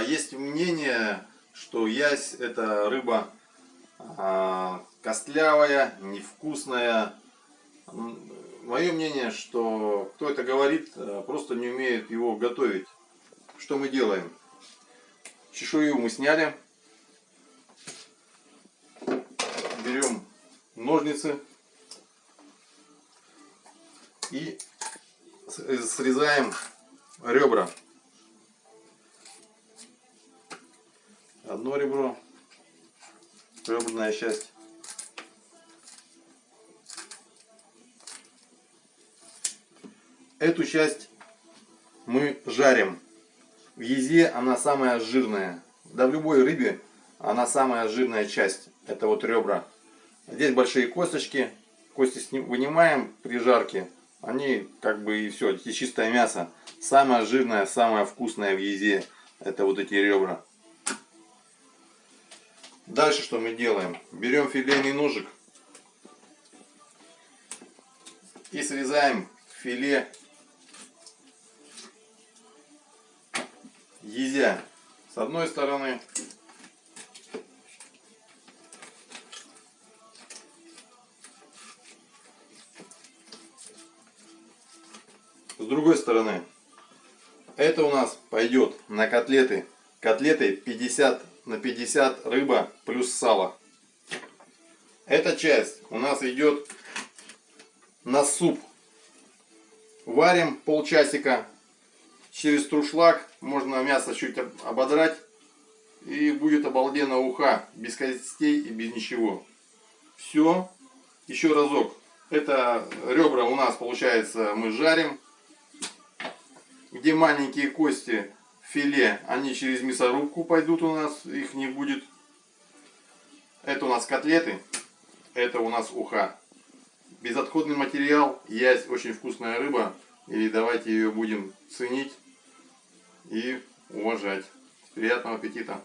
Есть мнение, что ясь это рыба костлявая, невкусная. Мое мнение, что кто это говорит, просто не умеет его готовить. Что мы делаем? Чешую мы сняли. Берем ножницы и срезаем ребра. Одно ребро, реберная часть. Эту часть мы жарим. В язе она самая жирная. Да в любой рыбе она самая жирная часть. Это вот ребра. Здесь большие косточки. Кости вынимаем при жарке. Они как бы и все. Здесь чистое мясо. Самое жирное, самое вкусное в язе. Это вот эти ребра. Дальше что мы делаем? Берем филейный ножик и срезаем филе язя с одной стороны с другой стороны. Это у нас пойдет на котлеты. Котлеты 50 на 50 рыба плюс сало. Эта часть у нас идет на суп. Варим полчасика. Через трушлаг можно мясо чуть ободрать. И будет обалденно уха. Без костей и без ничего. Все. Еще разок. Это ребра у нас получается мы жарим. Где маленькие кости филе, они через мясорубку пойдут у нас, их не будет. Это у нас котлеты, это у нас уха. Безотходный материал, ясь очень вкусная рыба. И давайте ее будем ценить и уважать. Приятного аппетита!